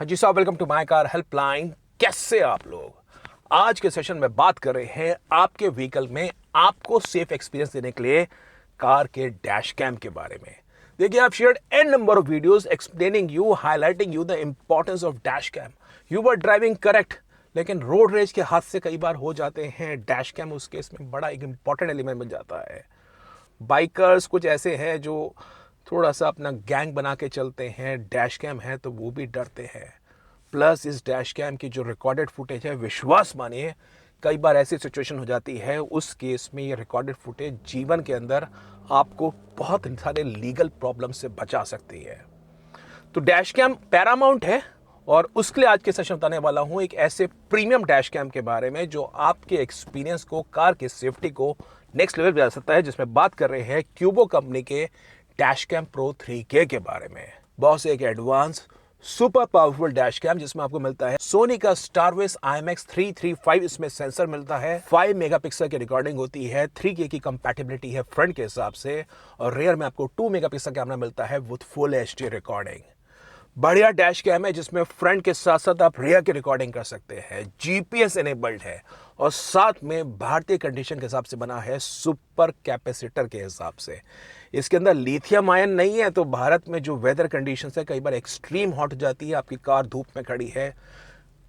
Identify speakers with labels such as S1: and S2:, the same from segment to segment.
S1: हाँ जी साहब, welcome to my car helpline. कैसे आप लोग? आज के सेशन में बात कर रहे हैं आपके व्हीकल में आपको सेफ एक्सपीरियंस देने के लिए कार के डैश कैम के बारे में। देखिए, आप shared an number of videos explaining you, highlighting you the importance of dash cam. You were driving correct, लेकिन रोड रेज के हादसे कई बार हो जाते हैं। डैश कैम उस केस में बड़ा एक इंपॉर्टेंट एलिमेंट बन जाता है। बाइकर्स कुछ ऐसे हैं जो थोड़ा सा अपना गैंग बना के चलते हैं, डैश कैम है तो वो भी डरते हैं। प्लस इस डैश कैम की जो रिकॉर्डेड फुटेज है, विश्वास मानिए कई बार ऐसी सिचुएशन हो जाती है, उस केस में ये रिकॉर्डेड फुटेज जीवन के अंदर आपको बहुत सारे लीगल प्रॉब्लम से बचा सकती है। तो डैश कैम पैरामाउंट है और उसके लिए आज के सेशन बताने वाला हूं एक ऐसे प्रीमियम डैश कैम के बारे में जो आपके एक्सपीरियंस को, कार की सेफ्टी को नेक्स्ट लेवल पे जा सकता है। जिसमें बात कर रहे हैं क्यूबो कंपनी के डैश कैम प्रो 3K के बारे में। बहुत से एक advance super powerful dash cam जिसमें आपको मिलता है सोनी का स्टारवेस IMX 335। इसमें सेंसर मिलता है, 5 मेगापिक्सल की रिकॉर्डिंग होती है, 3K की कंपैटिबिलिटी है फ्रंट के हिसाब से, और रेयर में आपको 2 मेगापिक्सल कैमरा मिलता है विद फुल HD रिकॉर्डिंग। बढ़िया डैश कैम है जिसमें फ्रंट के साथ साथ आप रियर की रिकॉर्डिंग कर सकते हैं। GPS एनेबल्ड है और साथ में भारतीय कंडीशन के हिसाब से बना है, सुपर कैपेसिटर के हिसाब से। इसके अंदर लिथियम आयन नहीं है, तो भारत में जो वेदर कंडीशंस है, कई बार एक्सट्रीम हॉट हो जाती है, आपकी कार धूप में खड़ी है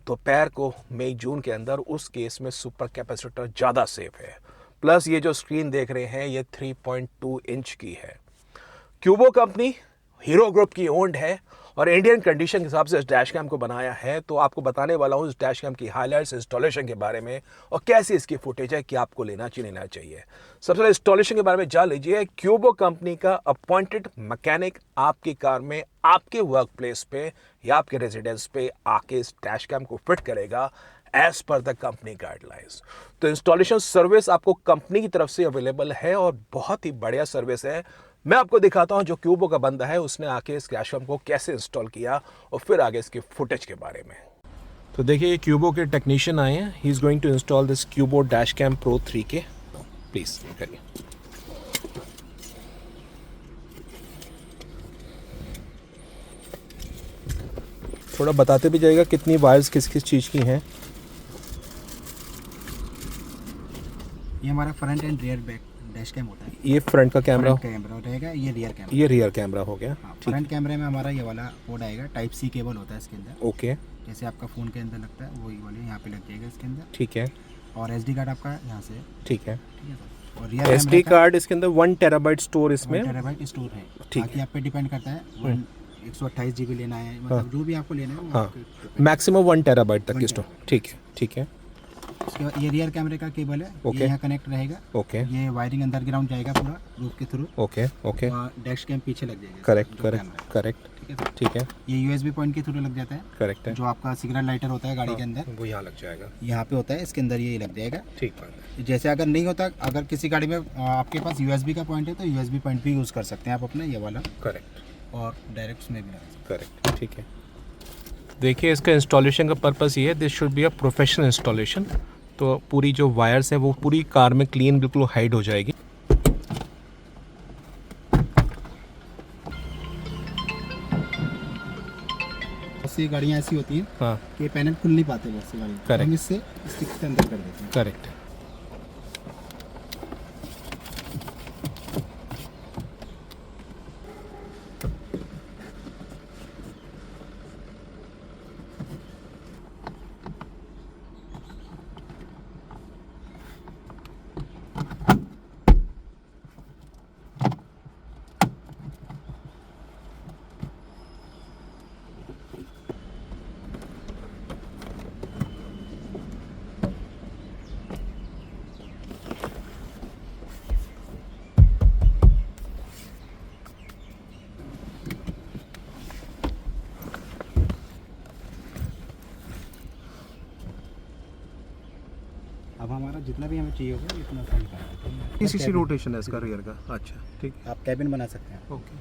S1: दोपहर को मई जून के अंदर, उस केस में सुपर कैपेसिटर ज़्यादा सेफ है। प्लस ये जो स्क्रीन देख रहे हैं ये 3.2 इंच की है। क्यूबो कंपनी हीरो ग्रुप की ओन्ड है और इंडियन कंडीशन के हिसाब से इस डैश कैम को बनाया है। तो आपको बताने वाला हूँ इस डैश कैम की हाईलाइट्स, इंस्टॉलेशन के बारे में और कैसी इसकी फुटेज है कि आपको लेना चाहिए। सबसे पहले इंस्टॉलेशन के बारे में जान लीजिए। क्यूबो कंपनी का अपॉइंटेड मैकेनिक आपकी कार में, आपके वर्क प्लेस पे या आपके रेजिडेंस पे आके इस डैश कैम को फिट करेगा as per the company guidelines. तो इंस्टॉलेशन सर्विस आपको कंपनी की तरफ से अवेलेबल है और बहुत ही बढ़िया सर्विस है। मैं आपको दिखाता हूं जो क्यूबो का बंदा है उसने आके इस डैश कैम को कैसे इंस्टॉल किया और फिर आगे इसके फुटेज के बारे में। तो देखिए, ये क्यूबो के टेक्नीशियन आए हैं। He is going to install this Qubo dash cam pro 3K। Please करिए। थोड़ा बताते भी जाएगा कितनी वायर्स किस किस चीज़ की हैं।
S2: ये हमारा front and rear back dash cam होता है।
S1: ये फ्रंट का कैमरा
S2: रहेगा, ये रियर कैमरा।
S1: ये रियर कैमरा हो गया।
S2: हाँ, फ्रंट कैमरे में हमारा ये वाला पोर्ट आएगा, टाइप C केबल होता है इसके अंदर।
S1: ओके,
S2: जैसे आपका फ़ोन के अंदर लगता है वही वाले यहाँ पे लग जाएगा इसके अंदर।
S1: ठीक है।
S2: और SD कार्ड आपका यहाँ से,
S1: ठीक है।
S2: ठीक है सर। और रियर
S1: SD कार्ड इसके अंदर 1 टेराबाइट स्टोर इसमें
S2: 1 टेराबाइट स्टोर है।
S1: ठीक
S2: बाकी आप पे डिपेंड करता है 128 GB लेना है, मतलब जो भी आपको लेना है।
S1: हाँ, मैक्सिमम 1 टेराबाइट तक की स्टोर। ठीक है, ठीक है।
S2: उसके बाद ये रियर कैमरे का केबल है,
S1: ओके।
S2: ये यहाँ कनेक्ट रहेगा।
S1: ओके,
S2: ये वायरिंग अंडरग्राउंड जाएगा पूरा रूफ के through.
S1: Okay, okay.
S2: Dash cam पीछे लग जाएगा।
S1: करेक्ट,
S2: जो
S1: करेक्ट,
S2: कैमरा है।
S1: करेक्ट।
S2: ठीक है सर।
S1: ठीक है,
S2: ये USB पॉइंट के थ्रू लग जाता है।
S1: करेक्ट है।
S2: जो आपका सिग्नल लाइटर होता है गाड़ी के अंदर,
S1: वो यहाँ लग जाएगा।
S2: यहाँ पे होता है, इसके अंदर ये लग जाएगा।
S1: ठीक बात है।
S2: जैसे अगर नहीं होता, अगर किसी गाड़ी में आपके पास USB का पॉइंट है तो USB पॉइंट भी यूज़ कर सकते हैं आप अपना, ये वाला।
S1: करेक्ट,
S2: और डायरेक्ट उसमें भी लगा सकते
S1: करेक्ट, ठीक है। देखिए, इसका इंस्टॉलेशन का पर्पस ये है, this should be a professional installation. तो पूरी जो वायर्स हैं वो पूरी कार में क्लीन बिल्कुल हाइड हो जाएगी।
S2: बहुत सी गाड़ियाँ ऐसी होती हैं
S1: हाँ,
S2: कि पैनल खुल नहीं पाते, बहुत सी गाड़ी।
S1: Correct.
S2: हम इससे स्टिक के अंदर कर देते हैं।
S1: करेक्ट।
S2: अब हमारा जितना भी हमें चाहिए होगा इतना सा निकाल देते हैं।
S1: 360 रोटेशन है इसका रियर का। अच्छा, ठीक है।
S2: आप कैबिन बना सकते हैं।
S1: ओके,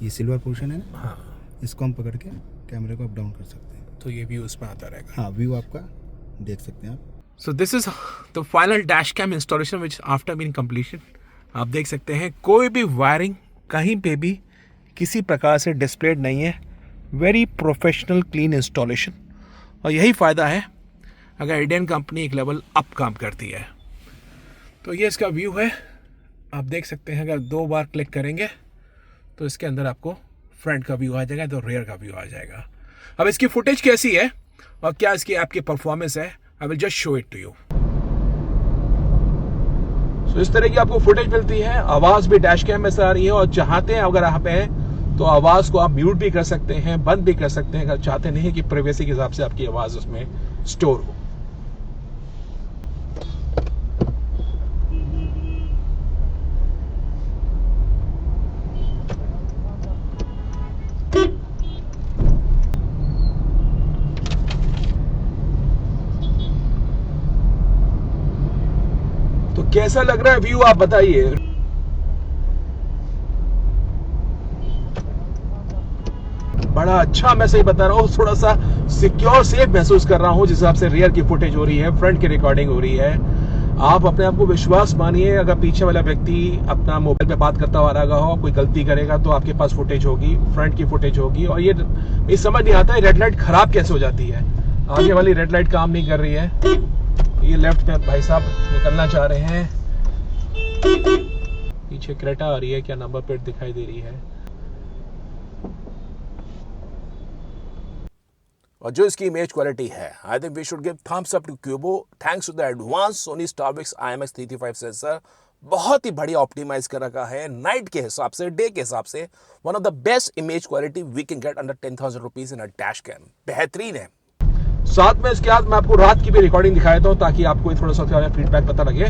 S2: ये सिल्वर पोर्शन है ना,
S1: हाँ।
S2: इसको हम पकड़ के कैमरे को अप डाउन कर सकते हैं।
S1: तो ये व्यू उसमें आता रहेगा।
S2: हाँ, व्यू आपका देख सकते हैं आप।
S1: So this is the final dash cam installation which after being completed आप देख सकते हैं कोई भी वायरिंग कहीं पे भी किसी प्रकार से डिस्प्लेड नहीं है। वेरी प्रोफेशनल क्लीन इंस्टॉलेशन, और यही फ़ायदा है अगर इंडियन कंपनी एक लेवल अप काम करती है। तो ये इसका व्यू है, आप देख सकते हैं। अगर 2 बार क्लिक करेंगे तो इसके अंदर आपको फ्रंट का व्यू आ जाएगा, तो रियर का व्यू आ जाएगा। अब इसकी फुटेज कैसी है और क्या इसकी ऐप की परफॉर्मेंस है, I will just show it to you. So इस तरह की आपको फुटेज मिलती है। आवाज़ भी डैश कैम में से आ रही है, और चाहते हैं अगर आप हैं तो आवाज़ को आप म्यूट भी कर सकते हैं, बंद भी कर सकते हैं, अगर चाहते नहीं कि प्राइवेसी के हिसाब से आपकी आवाज़ उसमें स्टोर हो। तो कैसा लग रहा है व्यू, आप बताइए। बड़ा अच्छा, मैं सही बता रहा हूँ, थोड़ा सा सिक्योर सेफ महसूस कर रहा हूँ जिस हिसाब से रियर की फुटेज हो रही है, फ्रंट की रिकॉर्डिंग हो रही है। आप अपने आप को विश्वास मानिए, अगर पीछे वाला व्यक्ति अपना मोबाइल पे बात करता हुआ आ रहा हो, कोई गलती करेगा तो आपके पास फुटेज होगी, फ्रंट की फुटेज होगी। और ये समझ नहीं आता है रेड लाइट खराब कैसे हो जाती है। आगे वाली रेड लाइट काम नहीं कर रही है, ये लेफ्ट पे भाई साहब निकलना चाह रहे हैं, पीछे क्रेटा आ रही है, क्या नंबर प्लेट दिखाई दे रही है। और जो इसकी इमेज क्वालिटी है, I think we should give thumbs up to Qubo, thanks to the advance Sony Starvis IMX335 sensor. बहुत ही बढ़िया ऑप्टिमाइज कर रखा है नाइट के हिसाब से, डे के हिसाब से। One of the best image quality we can get under 10,000 rupees in a dash cam, बेहतरीन है। साथ में इसके बाद मैं आपको रात की भी रिकॉर्डिंग दिखाया था ताकि आपको थोड़ा सा फीडबैक पता लगे।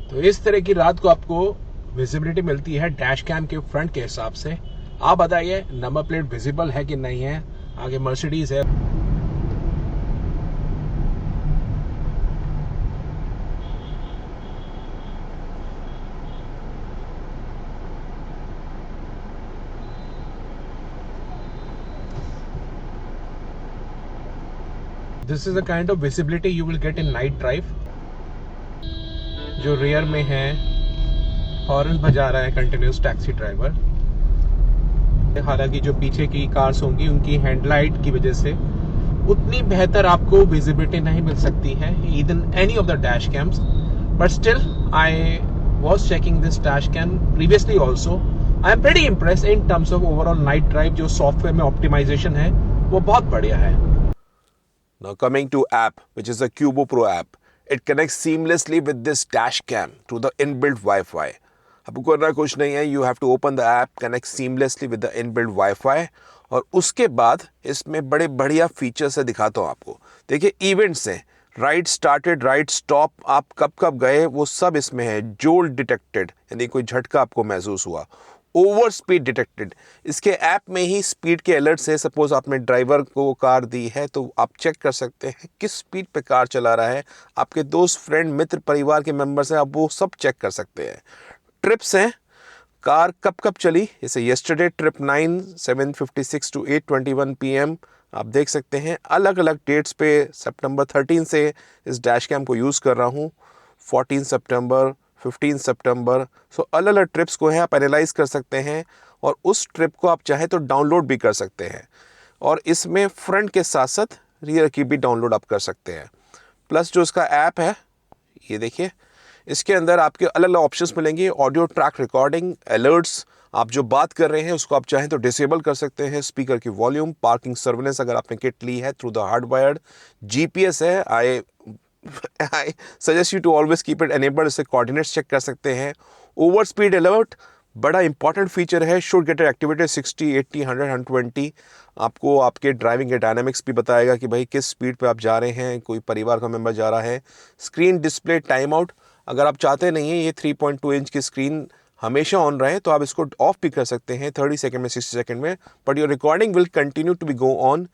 S1: तो इस तरह की रात को आपको विजिबिलिटी मिलती है डैश कैम के फ्रंट के हिसाब से। आप बताइए नंबर प्लेट विजिबल है कि नहीं है। आगे मर्सिडीज है। This is a kind of visibility you will get in night drive. जो रियर में है हॉर्न बजा रहा है कंटिन्यूस टैक्सी ड्राइवर। हालांकि जो पीछे की कार्स होंगी उनकी हेडलाइट की वजह से उतनी बेहतर आपको विजिबिलिटी नहीं मिल सकती है in any of the dash camps, but still I was checking this dash cam previously also. I am pretty impressed in terms of overall night drive. जो सॉफ्टवेयर में ऑप्टिमाइजेशन है वो बहुत बढ़िया है। Now coming to app, which is a Cubo Pro app, it connects seamlessly with this dash cam through the inbuilt Wi-Fi. आपको करना कुछ नहीं है, you have to open the app, connect seamlessly with the inbuilt Wi-Fi, और उसके बाद इसमें बड़े बढ़िया फीचर्स से दिखाता हूँ आपको। देखिए इवेंट्स हैं, राइड स्टार्टेड, राइड स्टॉप, आप कब कब गए वो सब इसमें है। जोल डिटेक्टेड, यानी कोई झटका आपको महसूस हुआ। ओवर स्पीड डिटेक्टेड, इसके ऐप में ही स्पीड के अलर्ट्स है। सपोज आपने ड्राइवर को कार दी है तो आप चेक कर सकते हैं किस स्पीड पे कार चला रहा है। आपके दोस्त, फ्रेंड, मित्र, परिवार के मेंबर्स हैं, आप वो सब चेक कर सकते हैं। ट्रिप्स हैं, कार कब कब चली, जैसे येस्टरडे ट्रिप 9 7:56 to 8:21 PM। आप देख सकते हैं अलग अलग डेट्स पे। सितंबर 13 से इस डैश कैम को यूज़ कर रहा हूँ, 14 सितंबर, 15 सितंबर। सो अलग अलग ट्रिप्स को है आप एनालाइज कर सकते हैं, और उस ट्रिप को आप चाहें तो डाउनलोड भी कर सकते हैं। और इसमें फ्रंट के साथ साथ रियर की भी डाउनलोड आप कर सकते हैं। प्लस जो इसका ऐप है, ये देखिए, इसके अंदर आपके अलग अलग ऑप्शंस मिलेंगे। ऑडियो ट्रैक रिकॉर्डिंग, अलर्ट्स, आप जो बात कर रहे हैं उसको आप चाहें तो डिसेबल कर सकते हैं। स्पीकर की वॉल्यूम, पार्किंग सर्विलेंस अगर आपने किट ली है थ्रू द हार्डवायर्ड। जीपीएस है, I suggest you to always keep it enabled, इससे कोऑर्डिनेट्स चेक कर सकते हैं। ओवर स्पीड अलर्ट बड़ा इंपॉर्टेंट फीचर है। Should get activated 60, 80, 100, 120। आपको आपके ड्राइविंग के डायनामिक्स भी बताएगा कि भाई किस स्पीड पे आप जा रहे हैं, कोई परिवार का मेंबर जा रहा है। स्क्रीन डिस्प्ले टाइम आउट, अगर आप चाहते नहीं हैं ये 3.2 इंच की स्क्रीन हमेशा ऑन रहे तो आप इसको ऑफ भी कर सकते हैं 30 सेकंड में, 60 सेकंड में, but your recording will continue to be go on.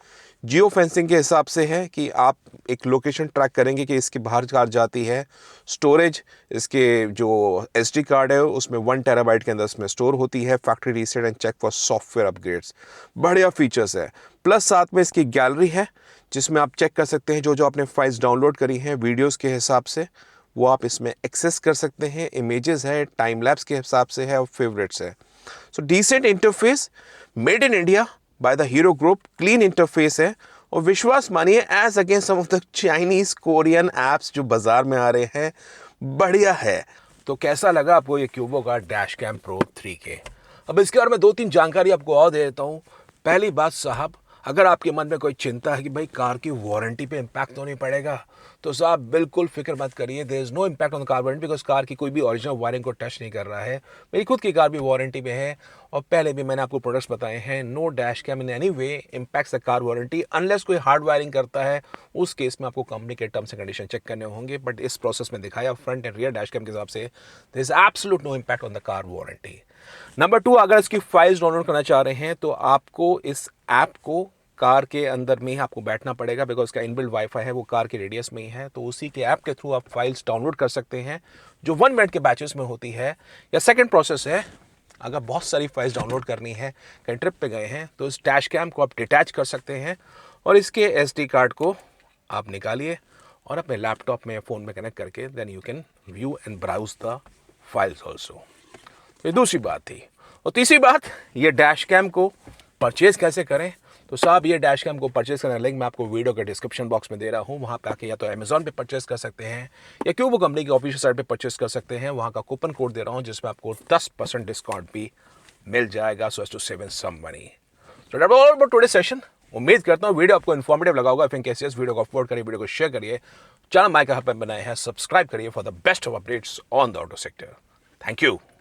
S1: Geo fencing के हिसाब से है कि आप एक लोकेशन ट्रैक करेंगे कि इसके बाहर कार जाती है। स्टोरेज, इसके जो SD कार्ड है उसमें 1 टेराबाइट के अंदर इसमें स्टोर होती है। Factory reset and check for software upgrades, बढ़िया फीचर्स है। प्लस साथ में इसकी गैलरी है जिसमें आप चेक कर सकते हैं जो जो आपने फाइल्स डाउनलोड करी हैं वीडियोज़ के हिसाब से। वो आप इसमें एक्सेस कर सकते हैं। इमेजेस है, टाइम लैप्स के हिसाब से है और फेवरेट्स है। So decent interface, made in India by the Hero group, clean interface है और विश्वास मानिए as against some of the Chinese Korean apps जो बाजार में आ रहे हैं, बढ़िया है। तो कैसा लगा आपको ये क्यूबो का डैश कैम प्रो 3K? अब इसके बारे में 2-3 जानकारी आपको और दे देता हूँ। पहली बात साहब, अगर आपके मन में कोई चिंता है कि भाई कार की वारंटी पे इम्पैक्ट तो नहीं पड़ेगा, तो साहब बिल्कुल फिक्र मत करिए। There is no impact on car warranty, because car की कोई भी ओरिजिनल वायरिंग को टच नहीं कर रहा है। मेरी खुद की कार भी वारंटी में है और पहले भी मैंने आपको प्रोडक्ट्स बताए हैं। No dash cam in any way impacts the car warranty unless कोई हार्ड वायरिंग करता है, उस केस में आपको कंपनी के टर्म्स एंड कंडीशन चेक करने होंगे। बट इस प्रोसेस में दिखाया front and rear dash cam के हिसाब से there is absolute no impact on the car warranty. Number 2, अगर इसकी फाइल्स डाउनलोड करना चाह रहे हैं तो आपको इस ऐप को कार के अंदर में ही आपको बैठना पड़ेगा, बिकॉज उसका इनबिल्ट वाईफाई है वो कार के रेडियस में ही है। तो उसी के ऐप के थ्रू आप फाइल्स डाउनलोड कर सकते हैं जो 1 मिनट के बैचेस में होती है। या सेकंड प्रोसेस है, अगर बहुत सारी फाइल्स डाउनलोड करनी है, कहीं ट्रिप पे गए हैं, तो इस डैश कैम को आप डिटैच कर सकते हैं और इसके SD कार्ड को आप निकालिए और अपने लैपटॉप में फ़ोन में कनेक्ट करके then you can view and browse the files also. ये दूसरी बात थी। और तीसरी बात, ये डैश कैम को परचेज कैसे करें? तो साहब ये डैश कैम को परचेज करने का लिंक मैं आपको वीडियो के डिस्क्रिप्शन बॉक्स में दे रहा हूँ। वहाँ पे आके या तो अमेजॉन पे परचेज कर सकते हैं या क्यूबो कंपनी की ऑफिशियल साइट पे परचेज कर सकते हैं। वहाँ का कूपन कोड दे रहा हूँ जिसमें आपको 10% डिस्काउंट भी मिल जाएगा, so as to save in some money. So that's all about today session. उम्मीद करता हूँ वीडियो आपको इन्फॉर्मेटिव लगा होगा। इफ इन केस वीडियो को अपलोड करिए, वीडियो को शेयर करिए, चैनल माइक हब पे बनाए हैं, सब्सक्राइब करिए for the best of updates on the auto sector. Thank you.